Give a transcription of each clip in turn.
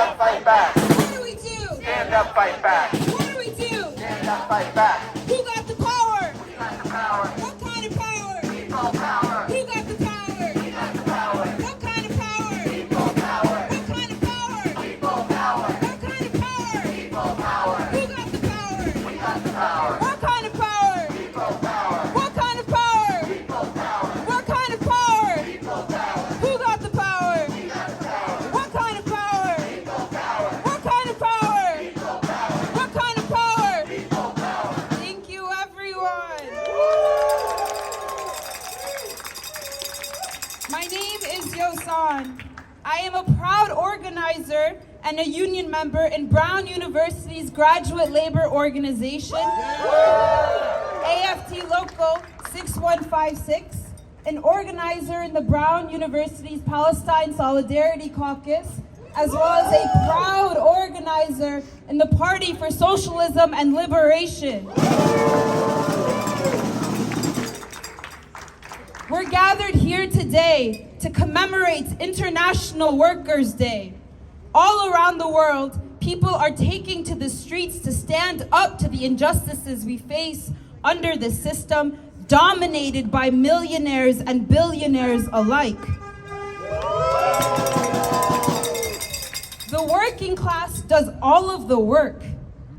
up, fight back. What do we do? Stand up, fight back. What do we do? Stand up, fight back. Who got the power? We got the power. What kind of power? People power. Who got the power? We got the power. What kind of power? People power. What kind of power? People power. What kind of power? People power. Who got the power? We got the power. What kind of power? People power. What kind of power? People power. What kind of power? People power. Who got the power? We got the power. What kind of power? People power. What kind of power? People power. What kind of power? People power. Thank you, everyone. My name is Yosan. I am a proud organizer and a union member in Brown University's graduate labor organization, AFT Local 6156, an organizer in the Brown University's Palestine Solidarity Caucus, as well as a proud organizer in the Party for Socialism and Liberation. We're gathered here today to commemorate International Workers' Day. All around the world, people are taking to the streets to stand up to the injustices we face under the system dominated by millionaires and billionaires alike. The working class does all of the work.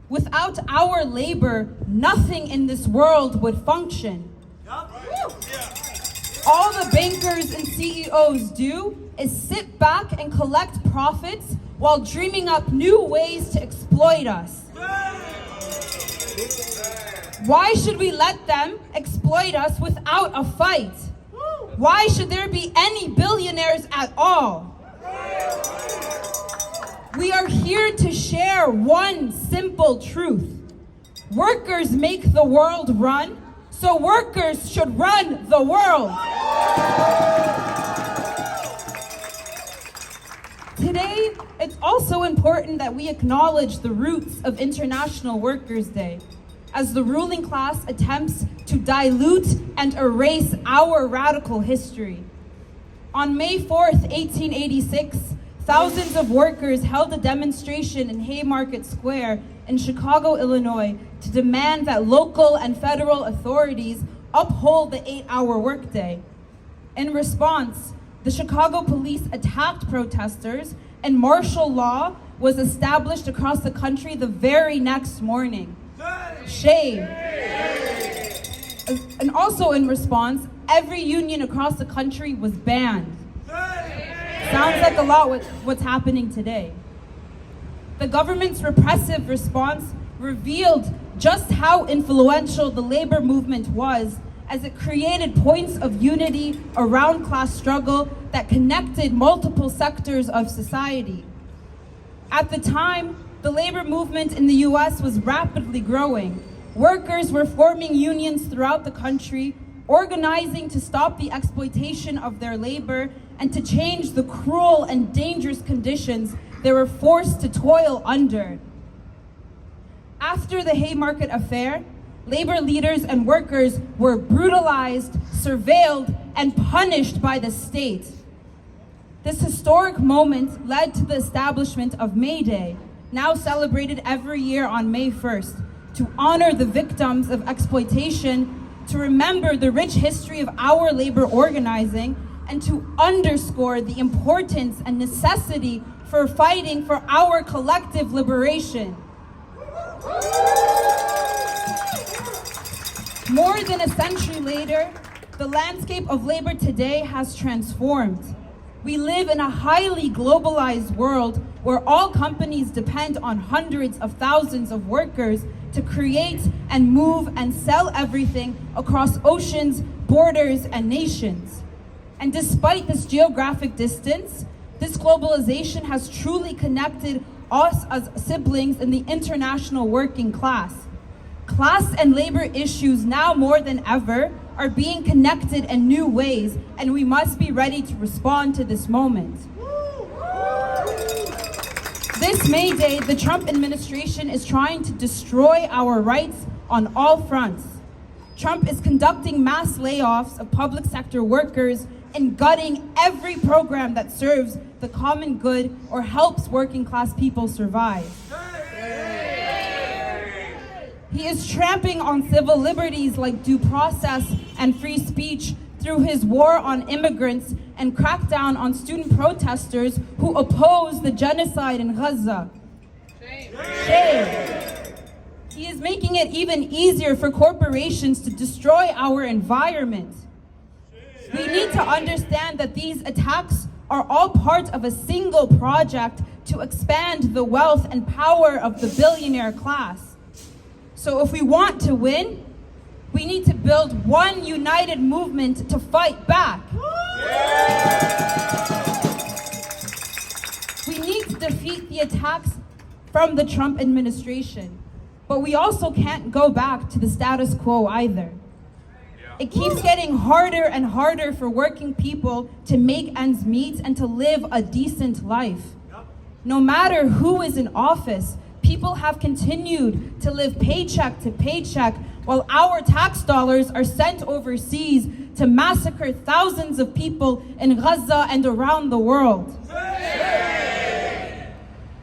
Without our labor, nothing in this world would function. All the bankers and CEOs do is sit back and collect profits while dreaming up new ways to exploit us. Why should we let them exploit us without a fight? Why should there be any billionaires at all? We are here to share one simple truth. Workers make the world run, so workers should run the world. Today, it's also important that we acknowledge the roots of International Workers' Day, as the ruling class attempts to dilute and erase our radical history. On May 4th, 1886, thousands of workers held a demonstration in Haymarket Square in Chicago, Illinois, to demand that local and federal authorities uphold the 8-hour workday. In response, the Chicago police attacked protesters, and martial law was established across the country the very next morning. Shame. And also in response, every union across the country was banned. Sounds like a lot what's happening today. The government's repressive response revealed just how influential the labor movement was, as it created points of unity around class struggle that connected multiple sectors of society. At the time, the labor movement in the US was rapidly growing. Workers were forming unions throughout the country, organizing to stop the exploitation of their labor and to change the cruel and dangerous conditions they were forced to toil under. After the Haymarket affair, labor leaders and workers were brutalized, surveilled, and punished by the state. This historic moment led to the establishment of May Day, now celebrated every year on May 1st, to honor the victims of exploitation, to remember the rich history of our labor organizing, and to underscore the importance and necessity for fighting for our collective liberation. More than a century later, the landscape of labor today has transformed. We live in a highly globalized world where all companies depend on hundreds of thousands of workers to create and move and sell everything across oceans, borders, and nations. And despite this geographic distance, this globalization has truly connected us as siblings in the international working class. Class and labor issues now more than ever are being connected in new ways, and we must be ready to respond to this moment. This May Day, the Trump administration is trying to destroy our rights on all fronts. Trump is conducting mass layoffs of public sector workers and gutting every program that serves the common good or helps working class people survive. He is trampling on civil liberties like due process and free speech through his war on immigrants and crackdown on student protesters who oppose the genocide in Gaza. Shame. He is making it even easier for corporations to destroy our environment. We need to understand that these attacks are all part of a single project to expand the wealth and power of the billionaire class. So if we want to win, we need to build one united movement to fight back. We need to defeat the attacks from the Trump administration, but we also can't go back to the status quo either. It keeps getting harder and harder for working people to make ends meet and to live a decent life. No matter who is in office, people have continued to live paycheck to paycheck while our tax dollars are sent overseas to massacre thousands of people in Gaza and around the world.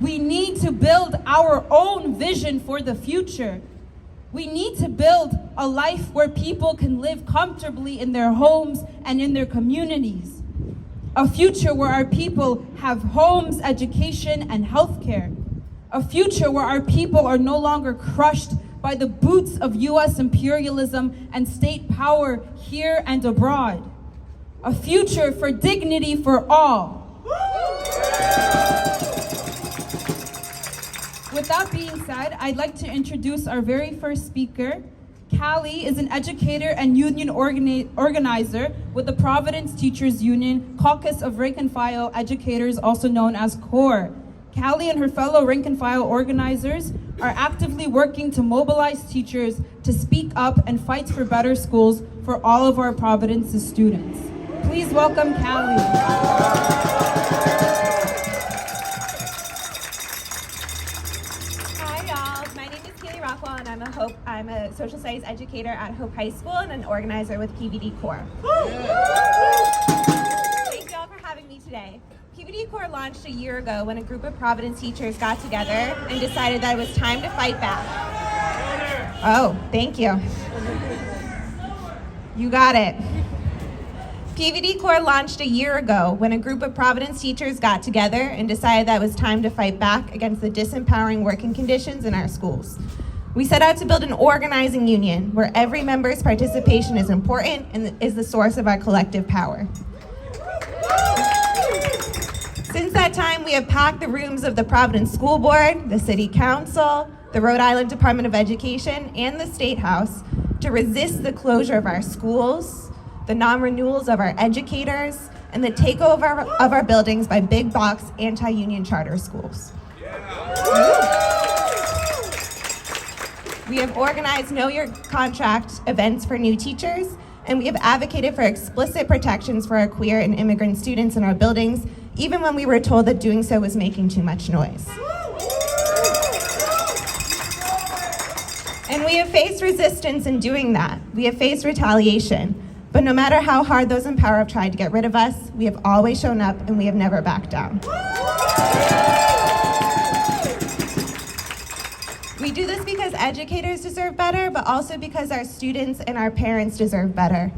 We need to build our own vision for the future. We need to build a life where people can live comfortably in their homes and in their communities. A future where our people have homes, education, and healthcare. A future where our people are no longer crushed by the boots of US imperialism and state power here and abroad. A future for dignity for all. With that being said, I'd like to introduce our very first speaker. Callie is an educator and union organizer with the Providence Teachers Union Caucus of Rank and File Educators, also known as CORE. Callie and her fellow rank and file organizers are actively working to mobilize teachers to speak up and fight for better schools for all of our Providence's students. Please welcome Callie. And I'm a social studies educator at Hope High School and an organizer with PVD Core. Thank you all for having me today. PVD Core launched a year ago when a group of Providence teachers got together and decided that it was time to fight back. Oh, thank you. You got it. PVD Core launched a year ago when a group of Providence teachers got together and decided that it was time to fight back against the disempowering working conditions in our schools. We set out to build an organizing union where every member's participation is important and is the source of our collective power. Since that time, we have packed the rooms of the Providence School Board, the City Council, the Rhode Island Department of Education, and the State House to resist the closure of our schools, the non-renewals of our educators, and the takeover of our buildings by big box anti-union charter schools. We have organized Know Your Contract events for new teachers, and we have advocated for explicit protections for our queer and immigrant students in our buildings, even when we were told that doing so was making too much noise. And we have faced resistance in doing that. We have faced retaliation. But no matter how hard those in power have tried to get rid of us, we have always shown up and we have never backed down. We do this because educators deserve better, but also because our students and our parents deserve better.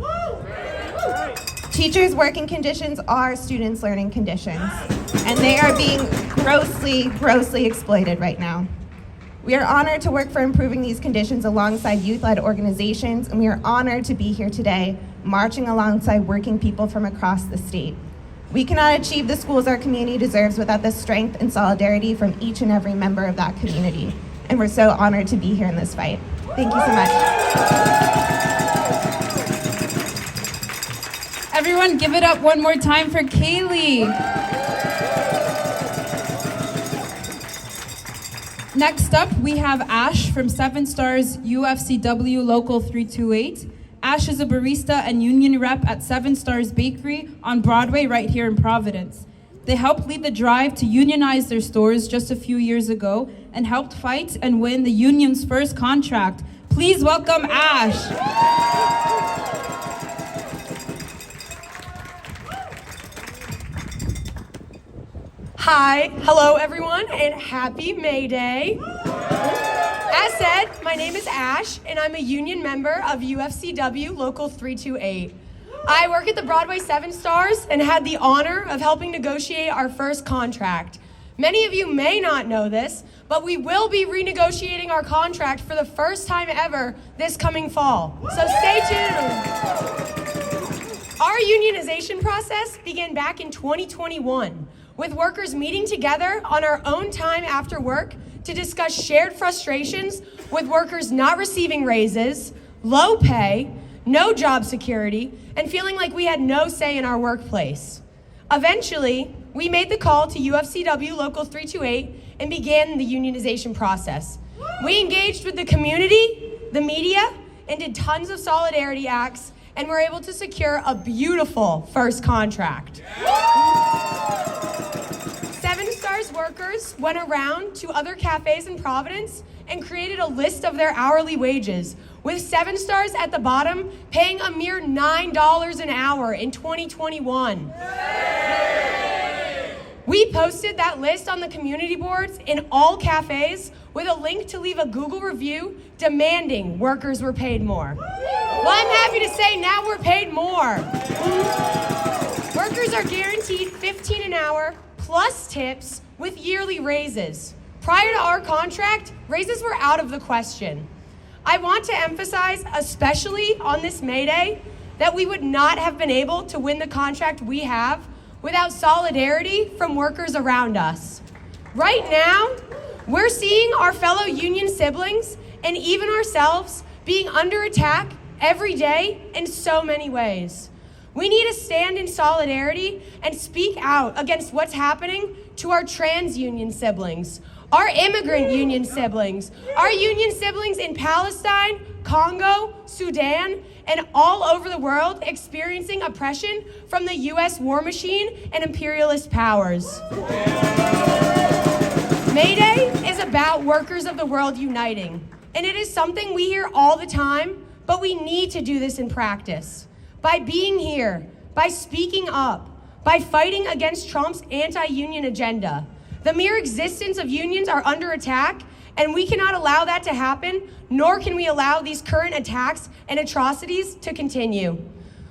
Teachers' working conditions are students' learning conditions, and they are being grossly exploited right now. We are honored to work for improving these conditions alongside youth-led organizations, and we are honored to be here today, marching alongside working people from across the state. We cannot achieve the schools our community deserves without the strength and solidarity from each and every member of that community. And we're so honored to be here in this fight. Thank you so much. Everyone give it up one more time for Kaylee. Next up, we have Ash from 7 Stars UFCW Local 328. Ash is a barista and union rep at 7 Stars Bakery on Broadway right here in Providence. They helped lead the drive to unionize their stores just a few years ago and helped fight and win the union's first contract. Please welcome Ash. Hi, hello everyone, and happy May Day. As said, my name is Ash, and I'm a union member of UFCW Local 328. I work at the Broadway 7 Stars and had the honor of helping negotiate our first contract. Many of you may not know this, but we will be renegotiating our contract for the first time ever this coming fall, so stay tuned. Our unionization process began back in 2021, with workers meeting together on our own time after work to discuss shared frustrations with workers not receiving raises, low pay, no job security, and feeling like we had no say in our workplace. Eventually, we made the call to UFCW Local 328 and began the unionization process. We engaged with the community, the media, and did tons of solidarity acts, and were able to secure a beautiful first contract. 7 Stars workers went around to other cafes in Providence and created a list of their hourly wages, with 7 Stars at the bottom paying a mere $9 an hour in 2021. We posted that list on the community boards in all cafes with a link to leave a Google review demanding workers were paid more. Well, I'm happy to say now we're paid more. Workers are guaranteed $15 an hour plus tips with yearly raises. Prior to our contract, raises were out of the question. I want to emphasize, especially on this May Day, that we would not have been able to win the contract we have without solidarity from workers around us. Right now, we're seeing our fellow union siblings and even ourselves being under attack every day in so many ways. We need to stand in solidarity and speak out against what's happening to our trans union siblings, our immigrant union siblings, our union siblings in Palestine, Congo, Sudan, and all over the world experiencing oppression from the US war machine and imperialist powers. May Day is about workers of the world uniting, and it is something we hear all the time, but we need to do this in practice. By being here, by speaking up, by fighting against Trump's anti-union agenda. The mere existence of unions are under attack, and we cannot allow that to happen, nor can we allow these current attacks and atrocities to continue.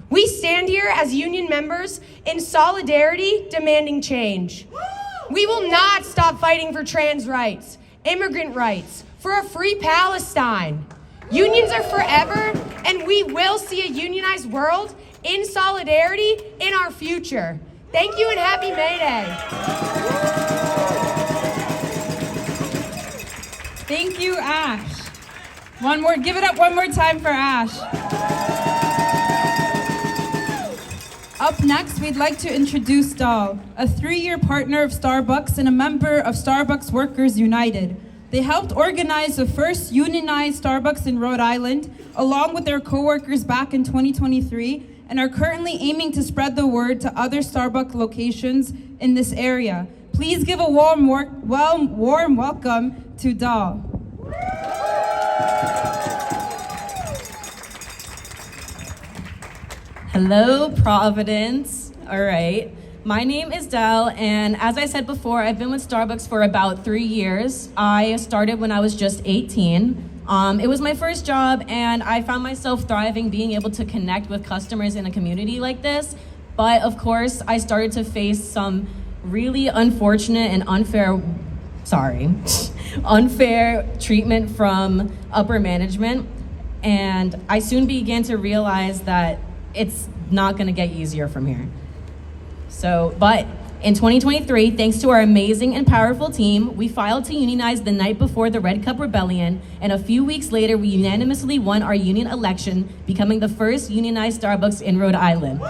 We stand here as union members in solidarity, demanding change. We will not stop fighting for trans rights, immigrant rights, for a free Palestine. Unions are forever, and we will see a unionized world in solidarity in our future. Thank you and happy May Day. Thank you, Ash. Give it up one more time for Ash. Up next, we'd like to introduce Dahl, a 3-year partner of Starbucks and a member of Starbucks Workers United. They helped organize the first unionized Starbucks in Rhode Island, along with their coworkers back in 2023, and are currently aiming to spread the word to other Starbucks locations in this area. Please give a warm welcome to Dahl. Hello, Providence. All right. My name is Dell, and as I said before, I've been with Starbucks for about 3 years. I started when I was just 18. It was my first job, and I found myself thriving being able to connect with customers in a community like this. But of course, I started to face some really unfortunate and unfair treatment from upper management. And I soon began to realize that it's not gonna get easier from here. But in 2023, thanks to our amazing and powerful team, we filed to unionize the night before the Red Cup Rebellion, and a few weeks later, we unanimously won our union election, becoming the first unionized Starbucks in Rhode Island.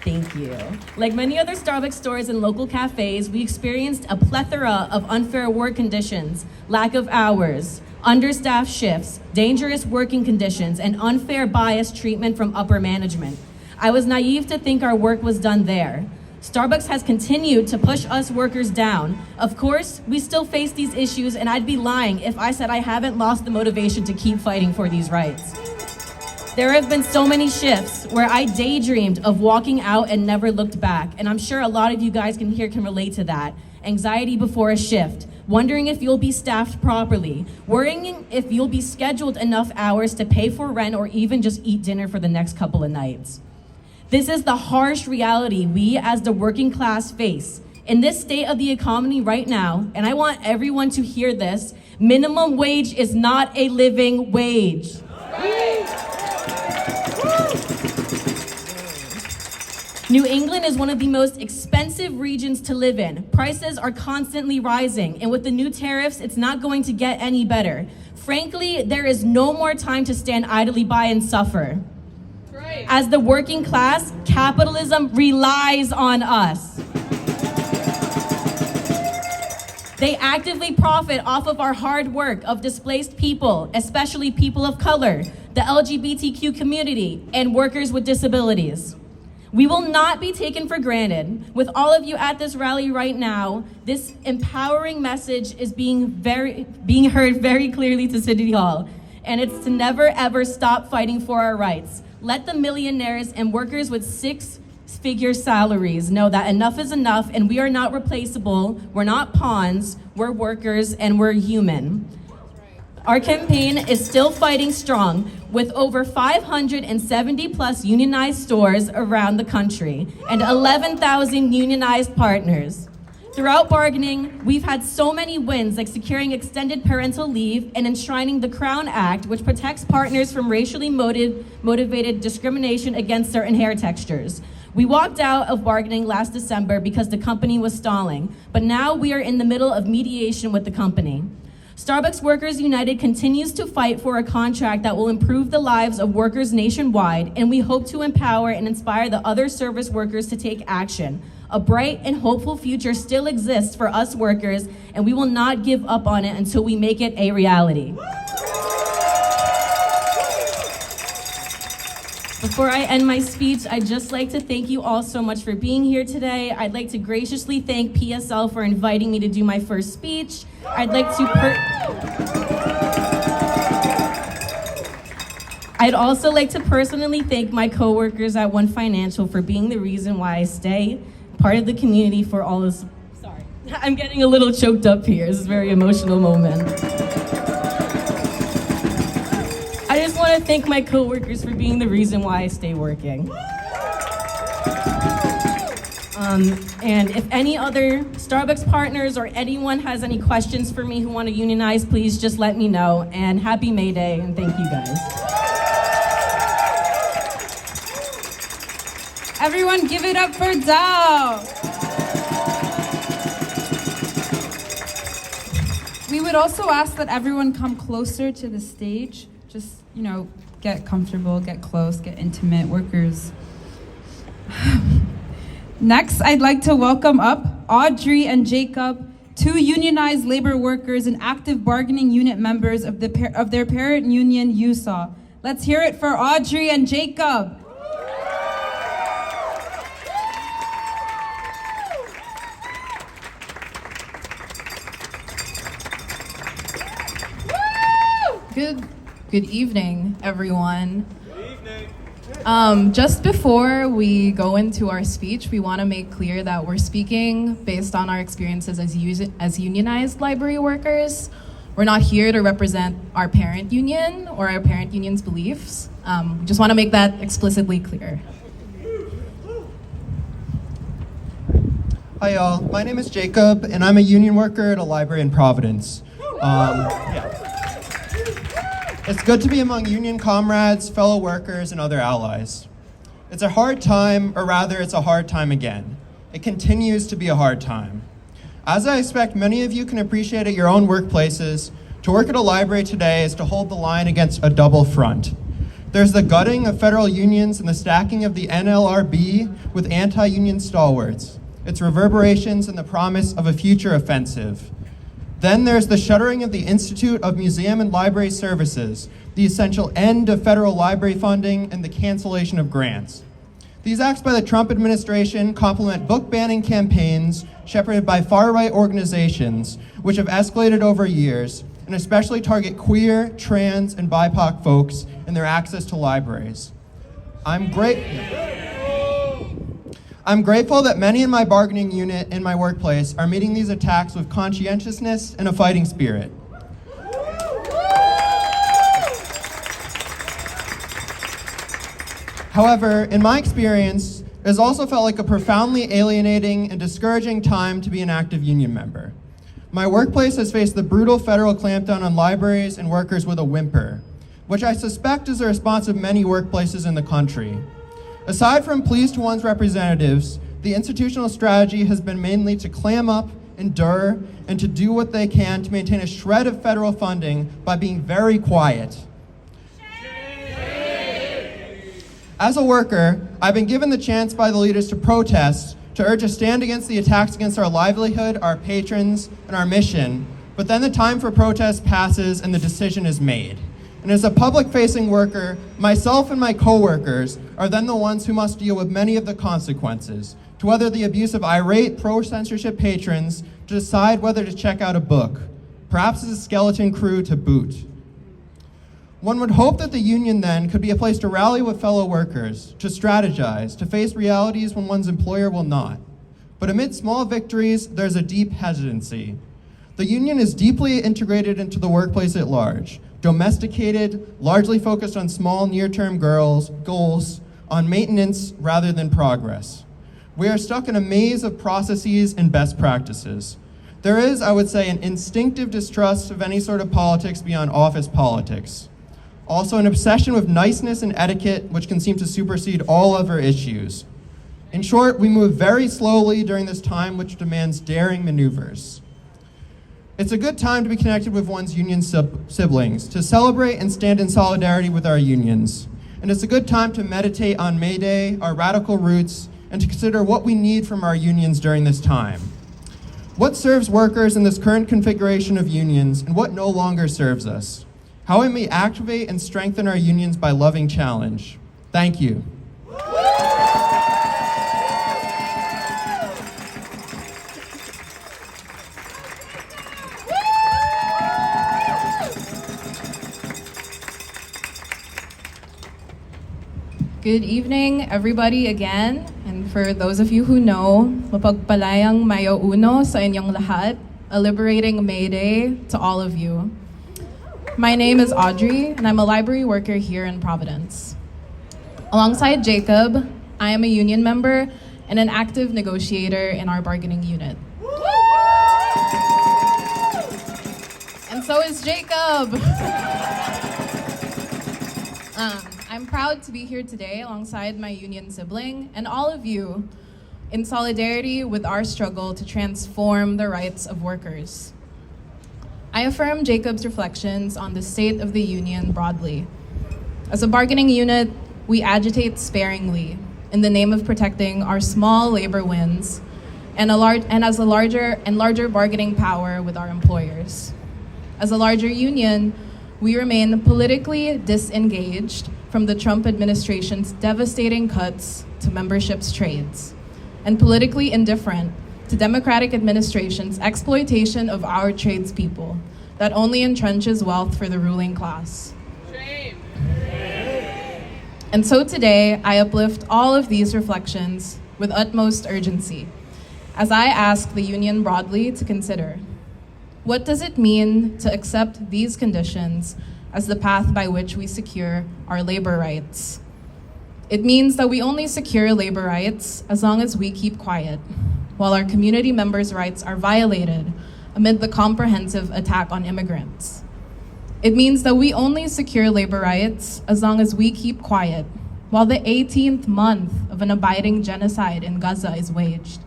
Thank you. Like many other Starbucks stores and local cafes, we experienced a plethora of unfair work conditions, lack of hours, understaffed shifts, dangerous working conditions, and unfair biased treatment from upper management. I was naive to think our work was done there. Starbucks has continued to push us workers down. Of course, we still face these issues, and I'd be lying if I said I haven't lost the motivation to keep fighting for these rights. There have been so many shifts where I daydreamed of walking out and never looked back. And I'm sure a lot of you guys can relate to that. Anxiety before a shift, wondering if you'll be staffed properly, worrying if you'll be scheduled enough hours to pay for rent or even just eat dinner for the next couple of nights. This is the harsh reality we as the working class face. In this state of the economy right now, and I want everyone to hear this, minimum wage is not a living wage. New England is one of the most expensive regions to live in. Prices are constantly rising, and with the new tariffs, it's not going to get any better. Frankly, there is no more time to stand idly by and suffer. As the working class, capitalism relies on us. They actively profit off of our hard work of displaced people, especially people of color, the LGBTQ community, and workers with disabilities. We will not be taken for granted. With all of you at this rally right now, this empowering message is being heard very clearly to City Hall, and it's to never ever stop fighting for our rights. Let the millionaires and workers with six-figure salaries know that enough is enough, and we are not replaceable, we're not pawns, we're workers, and we're human. Our campaign is still fighting strong with over 570 plus unionized stores around the country and 11,000 unionized partners. Throughout bargaining, we've had so many wins, like securing extended parental leave and enshrining the Crown Act, which protects partners from racially motivated discrimination against certain hair textures. We walked out of bargaining last December because the company was stalling, but now we are in the middle of mediation with the company. Starbucks Workers United continues to fight for a contract that will improve the lives of workers nationwide, and we hope to empower and inspire the other service workers to take action. A bright and hopeful future still exists for us workers, and we will not give up on it until we make it a reality. Before I end my speech, I'd just like to thank you all so much for being here today. I'd like to graciously thank PSL for inviting me to do my first speech. I'd also like to personally thank my coworkers at One Financial for being the reason why I stay part of the community for all this. Sorry, I'm getting a little choked up here. This is a very emotional moment. I just want to thank my coworkers for being the reason why I stay working. And if any other Starbucks partners or anyone has any questions for me who want to unionize, please just let me know. And happy May Day, and thank you guys. Everyone give it up for Dow. We would also ask that everyone come closer to the stage. Just, get comfortable, get close, get intimate, workers. Next, I'd like to welcome up Audrey and Jacob, two unionized labor workers and active bargaining unit members of their parent union, USAW. Let's hear it for Audrey and Jacob. Good evening, everyone. Just before we go into our speech, we want to make clear that we're speaking based on our experiences as unionized library workers. We're not here to represent our parent union or our parent union's beliefs. We just want to make that explicitly clear. Hi y'all, my name is Jacob and I'm a union worker at a library in Providence. It's good to be among union comrades, fellow workers, and other allies. It's a hard time, or rather it's a hard time again. It continues to be a hard time. As I expect many of you can appreciate at your own workplaces, to work at a library today is to hold the line against a double front. There's the gutting of federal unions and the stacking of the NLRB with anti-union stalwarts, its reverberations and the promise of a future offensive. Then there's the shuttering of the Institute of Museum and Library Services, the essential end of federal library funding, and the cancellation of grants. These acts by the Trump administration complement book banning campaigns shepherded by far-right organizations, which have escalated over years, and especially target queer, trans, and BIPOC folks in their access to libraries. I'm grateful that many in my bargaining unit in my workplace are meeting these attacks with conscientiousness and a fighting spirit. However, in my experience, it has also felt like a profoundly alienating and discouraging time to be an active union member. My workplace has faced the brutal federal clampdown on libraries and workers with a whimper, which I suspect is the response of many workplaces in the country. Aside from pleas to one's representatives, the institutional strategy has been mainly to clam up, endure, and to do what they can to maintain a shred of federal funding by being very quiet. As a worker, I've been given the chance by the leaders to protest, to urge a stand against the attacks against our livelihood, our patrons, and our mission, but then the time for protest passes and the decision is made. And as a public-facing worker, myself and my coworkers are then the ones who must deal with many of the consequences, to whether the abuse of irate pro-censorship patrons to decide whether to check out a book, perhaps as a skeleton crew to boot. One would hope that the union then could be a place to rally with fellow workers, to strategize, to face realities when one's employer will not. But amid small victories, there's a deep hesitancy. The union is deeply integrated into the workplace at large, domesticated, largely focused on small near-term goals, on maintenance rather than progress. We are stuck in a maze of processes and best practices. There is, I would say, an instinctive distrust of any sort of politics beyond office politics. Also, an obsession with niceness and etiquette, which can seem to supersede all other issues. In short, we move very slowly during this time, which demands daring maneuvers. It's a good time to be connected with one's union siblings, to celebrate and stand in solidarity with our unions. And it's a good time to meditate on May Day, our radical roots, and to consider what we need from our unions during this time. What serves workers in this current configuration of unions, and what no longer serves us? How we may activate and strengthen our unions by loving challenge. Thank you. Good evening, everybody, again. And for those of you who know, mapagpalayang Mayo Uno sa inyong lahat, a liberating May Day to all of you. My name is Audrey, and I'm a library worker here in Providence. Alongside Jacob, I am a union member and an active negotiator in our bargaining unit. And so is Jacob. I'm proud to be here today alongside my union sibling and all of you in solidarity with our struggle to transform the rights of workers. I affirm Jacob's reflections on the state of the union broadly. As a bargaining unit, we agitate sparingly in the name of protecting our small labor wins and as a larger bargaining power with our employers. As a larger union, we remain politically disengaged from the Trump administration's devastating cuts to membership's trades, and politically indifferent to Democratic administration's exploitation of our tradespeople that only entrenches wealth for the ruling class. Shame. And so today, I uplift all of these reflections with utmost urgency as I ask the union broadly to consider, what does it mean to accept these conditions as the path by which we secure our labor rights? It means that we only secure labor rights as long as we keep quiet, while our community members' rights are violated amid the comprehensive attack on immigrants. It means that we only secure labor rights as long as we keep quiet, while the 18th month of an abiding genocide in Gaza is waged.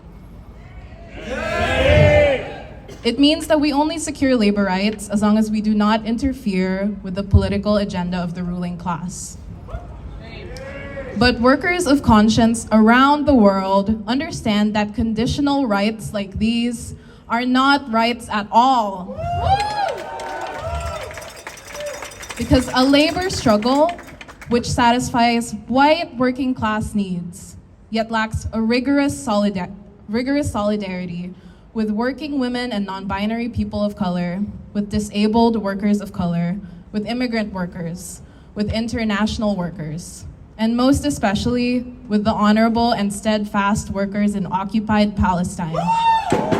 It means that we only secure labor rights as long as we do not interfere with the political agenda of the ruling class. But workers of conscience around the world understand that conditional rights like these are not rights at all. Because a labor struggle which satisfies white working class needs, yet lacks a rigorous solidarity with working women and non-binary people of color, with disabled workers of color, with immigrant workers, with international workers, and most especially with the honorable and steadfast workers in occupied Palestine.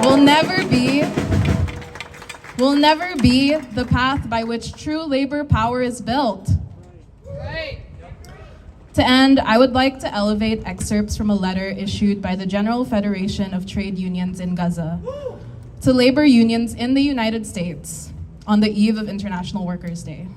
Will never be the path by which true labor power is built. To end, I would like to elevate excerpts from a letter issued by the General Federation of Trade Unions in Gaza to labor unions in the United States on the eve of International Workers' Day.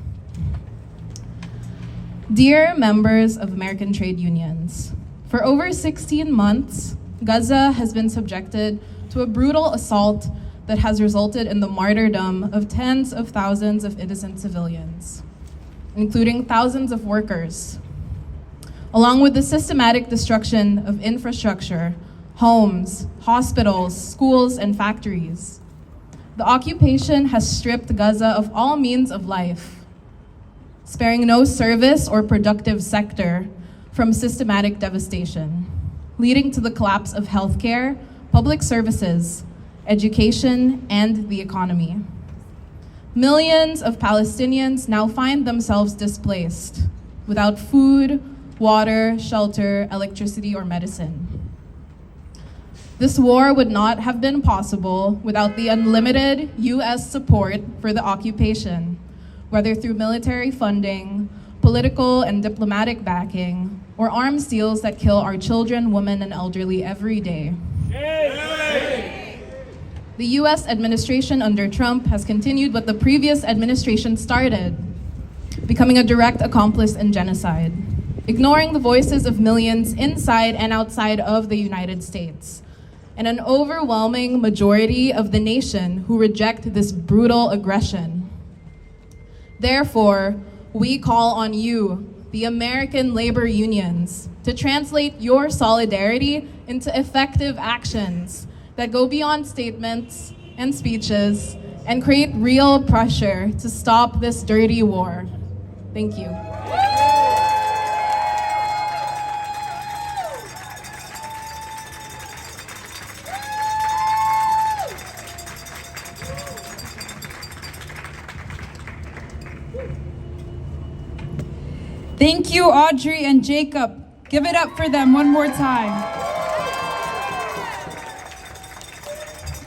Dear members of American trade unions, for over 16 months, Gaza has been subjected to a brutal assault that has resulted in the martyrdom of tens of thousands of innocent civilians, including thousands of workers, along with the systematic destruction of infrastructure, homes, hospitals, schools, and factories. The occupation has stripped Gaza of all means of life, sparing no service or productive sector from systematic devastation, leading to the collapse of healthcare, public services, education, and the economy. Millions of Palestinians now find themselves displaced, without food, water, shelter, electricity, or medicine. This war would not have been possible without the unlimited US support for the occupation, whether through military funding, political and diplomatic backing, or arms deals that kill our children, women, and elderly every day. The US administration under Trump has continued what the previous administration started, becoming a direct accomplice in genocide, ignoring the voices of millions inside and outside of the United States, and an overwhelming majority of the nation who reject this brutal aggression. Therefore, we call on you, the American labor unions, to translate your solidarity into effective actions that go beyond statements and speeches and create real pressure to stop this dirty war. Thank you. Thank you, Audrey and Jacob. Give it up for them one more time.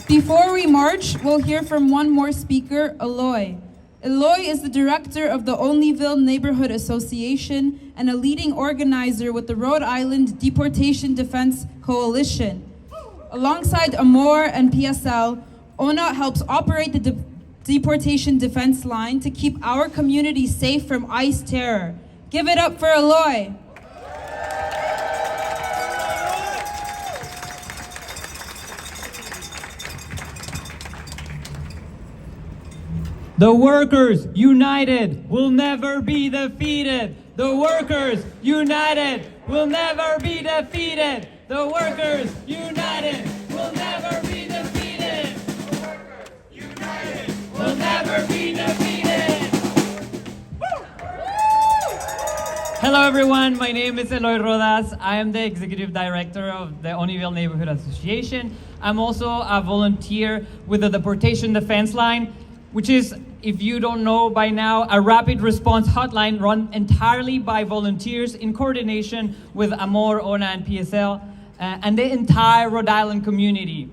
Before we march, we'll hear from one more speaker, Eloy. Eloy is the director of the Olneyville Neighborhood Association and a leading organizer with the Rhode Island Deportation Defense Coalition. Alongside Amor and PSL, ONA helps operate the Deportation Defense Line to keep our community safe from ICE terror. Give it up for Eloy. The workers united will never be defeated. The workers united will never be defeated. The workers united will never be defeated. The workers united will never be defeated. Hello everyone, my name is Eloy Rodas. I am the Executive Director of the Olneyville Neighborhood Association. I'm also a volunteer with the Deportation Defense Line, which is, if you don't know by now, a rapid response hotline run entirely by volunteers in coordination with Amor, ONA, and PSL, and the entire Rhode Island community.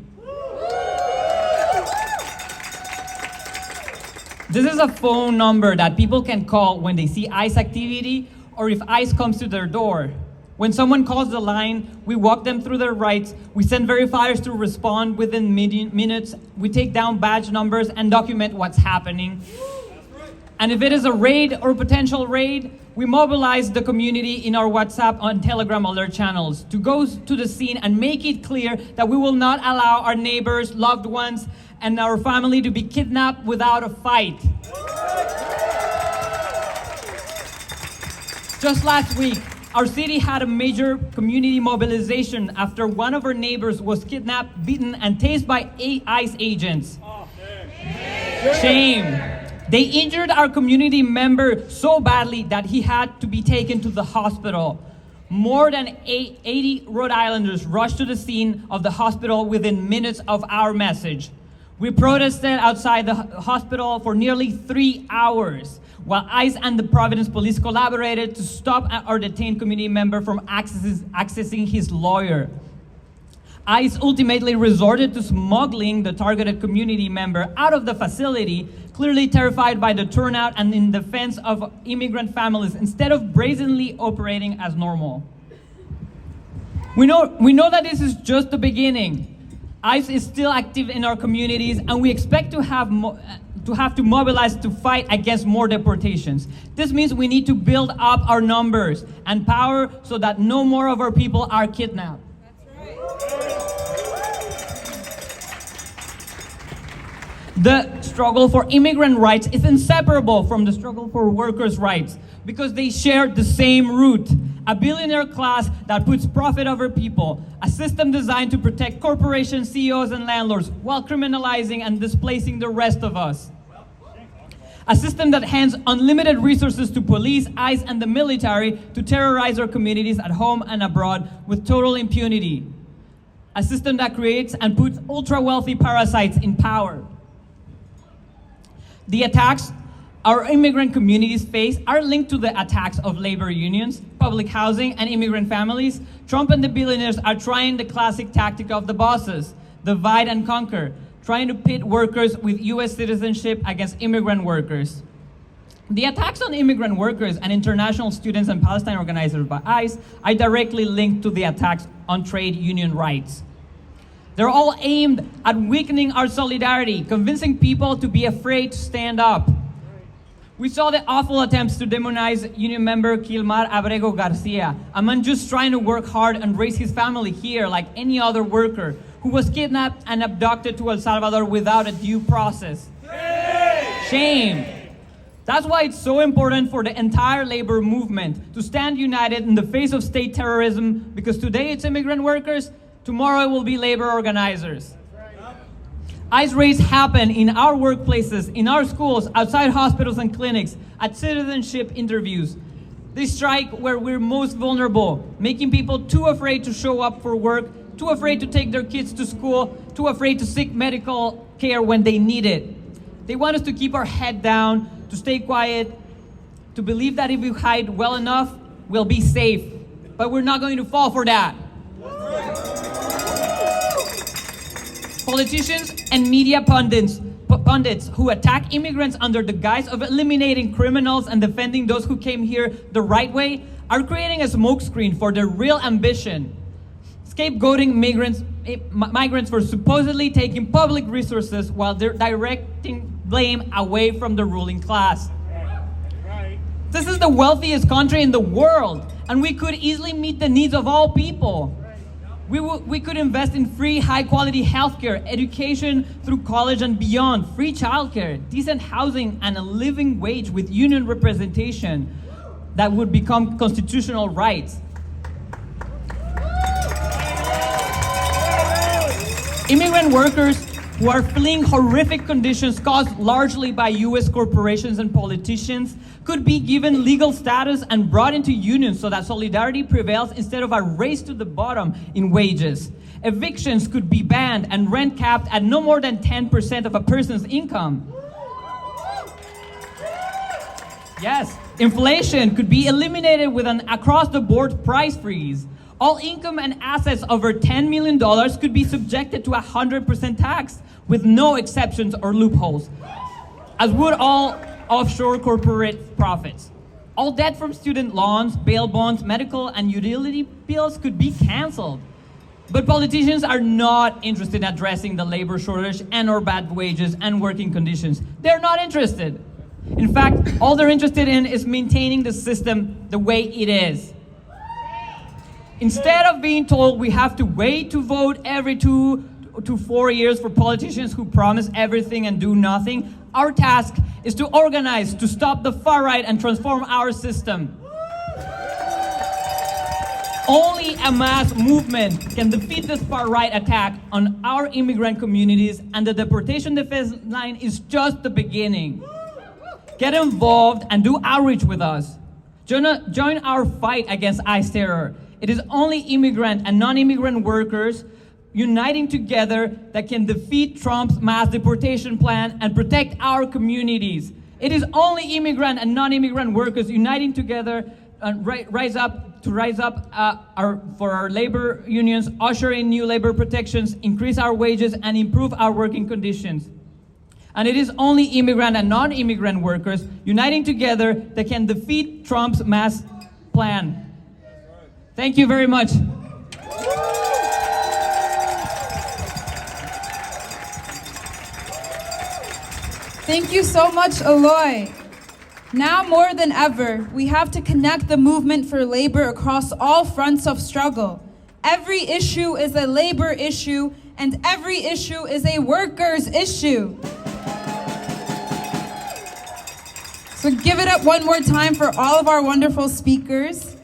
This is a phone number that people can call when they see ICE activity or if ICE comes to their door. When someone calls the line, we walk them through their rights, we send verifiers to respond within minutes, we take down badge numbers and document what's happening. And if it is a raid or potential raid, we mobilize the community in our WhatsApp and Telegram alert channels to go to the scene and make it clear that we will not allow our neighbors, loved ones, and our family to be kidnapped without a fight. Just last week, our city had a major community mobilization after one of our neighbors was kidnapped, beaten, and tased by ICE agents. Shame. They injured our community member so badly that he had to be taken to the hospital. More than 80 Rhode Islanders rushed to the scene of the hospital within minutes of our message. We protested outside the hospital for nearly 3 hours, while ICE and the Providence Police collaborated to stop our detained community member from accessing his lawyer. ICE ultimately resorted to smuggling the targeted community member out of the facility, clearly terrified by the turnout and in defense of immigrant families, instead of brazenly operating as normal. We know that this is just the beginning. ICE is still active in our communities, and we expect to have to mobilize to fight against more deportations. This means we need to build up our numbers and power so that no more of our people are kidnapped. The struggle for immigrant rights is inseparable from the struggle for workers' rights because they share the same root. A billionaire class that puts profit over people, a system designed to protect corporations, CEOs, and landlords while criminalizing and displacing the rest of us. A system that hands unlimited resources to police, ICE, and the military to terrorize our communities at home and abroad with total impunity. A system that creates and puts ultra-wealthy parasites in power. The attacks our immigrant communities face are linked to the attacks of labor unions, public housing, and immigrant families. Trump and the billionaires are trying the classic tactic of the bosses, divide and conquer, trying to pit workers with US citizenship against immigrant workers. The attacks on immigrant workers and international students and Palestine organizers by ICE are directly linked to the attacks on trade union rights. They're all aimed at weakening our solidarity, convincing people to be afraid to stand up. We saw the awful attempts to demonize union member Kilmar Abrego Garcia, a man just trying to work hard and raise his family here like any other worker, who was kidnapped and abducted to El Salvador without a due process. Shame. That's why it's so important for the entire labor movement to stand united in the face of state terrorism, because today it's immigrant workers, tomorrow it will be labor organizers. ICE raids happen in our workplaces, in our schools, outside hospitals and clinics, at citizenship interviews. They strike where we're most vulnerable, making people too afraid to show up for work, too afraid to take their kids to school, too afraid to seek medical care when they need it. They want us to keep our head down, to stay quiet, to believe that if we hide well enough, we'll be safe. But we're not going to fall for that. Politicians and media pundits who attack immigrants under the guise of eliminating criminals and defending those who came here the right way are creating a smokescreen for their real ambition, scapegoating migrants for supposedly taking public resources while they're directing blame away from the ruling class. This is the wealthiest country in the world, and we could easily meet the needs of all people. We could invest in free, high-quality healthcare, education through college and beyond, free childcare, decent housing, and a living wage with union representation that would become constitutional rights. Immigrant workers who are fleeing horrific conditions caused largely by US corporations and politicians could be given legal status and brought into unions so that solidarity prevails instead of a race to the bottom in wages. Evictions could be banned and rent capped at no more than 10% of a person's income. Yes, inflation could be eliminated with an across-the-board price freeze. All income and assets over $10 million could be subjected to 100% tax with no exceptions or loopholes, as would all offshore corporate profits. All debt from student loans, bail bonds, medical and utility bills could be canceled. But politicians are not interested in addressing the labor shortage and or bad wages and working conditions. They're not interested. In fact, all they're interested in is maintaining the system the way it is. Instead of being told we have to wait to vote every 2 to 4 years for politicians who promise everything and do nothing, our task is to organize to stop the far right and transform our system. Only a mass movement can defeat this far right attack on our immigrant communities, and the deportation defense line is just the beginning. Get involved and do outreach with us. Join our fight against ICE terror. It is only immigrant and non-immigrant workers uniting together that can defeat Trump's mass deportation plan and protect our communities. It is only immigrant and non-immigrant workers uniting together and rise up for our labor unions, usher in new labor protections, increase our wages, and improve our working conditions. And it is only immigrant and non-immigrant workers uniting together that can defeat Trump's mass plan. Thank you very much. Thank you so much, Eloy. Now more than ever, we have to connect the movement for labor across all fronts of struggle. Every issue is a labor issue, and every issue is a workers' issue. So give it up one more time for all of our wonderful speakers.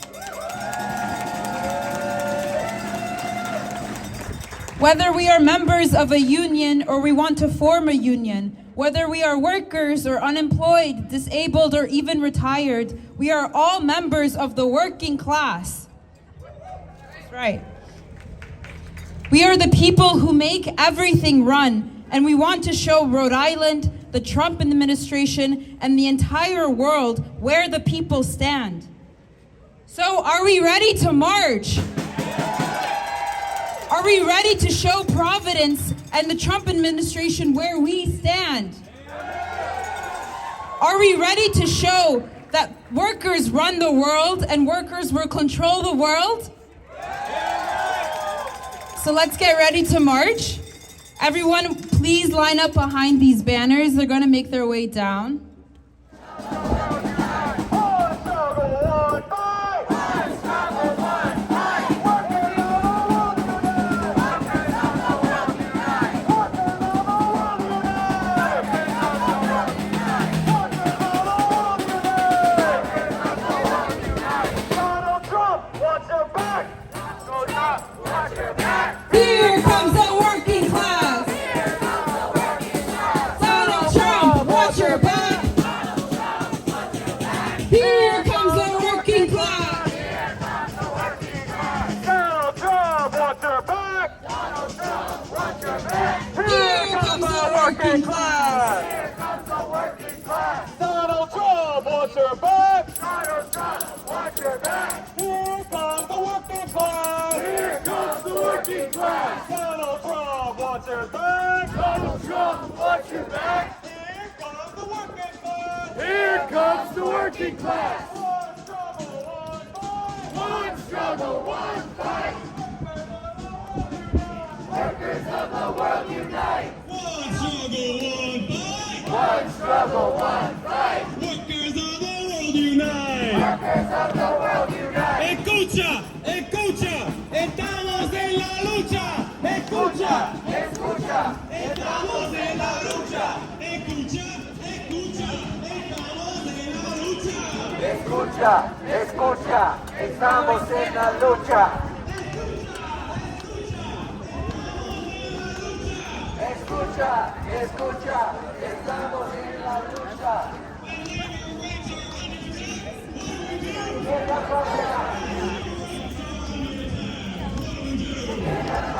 Whether we are members of a union or we want to form a union, whether we are workers or unemployed, disabled, or even retired, we are all members of the working class. That's right. We are the people who make everything run, and we want to show Rhode Island, the Trump administration, and the entire world where the people stand. So are we ready to march? Are we ready to show Providence and the Trump administration where we stand? Are we ready to show that workers run the world and workers will control the world? So let's get ready to march. Everyone, please line up behind these banners. They're going to make their way down. Here comes the working class. Donald Trump, watch your back. Here comes the working class. Donald Trump, watch your back. Donald Trump, watch your back. Here comes the working class. Here comes the working class. Donald Trump, watch your back. Donald Trump, watch your back. Here comes the working class. Here comes the working class. Donald Trump, watch your back. Donald Trump, watch your back. Here comes the working class. Here comes the working class. One struggle, one fight. Workers of the world unite. One struggle, one fight. Workers of the world unite. Workers of the world unite. Escucha, escucha, estamos en la lucha. Escucha, escucha. Estamos en la lucha. Escucha, escucha, estamos en la lucha. Escucha, escucha. Estamos en la lucha. Escucha, escucha. Estamos en la lucha. Izquierda,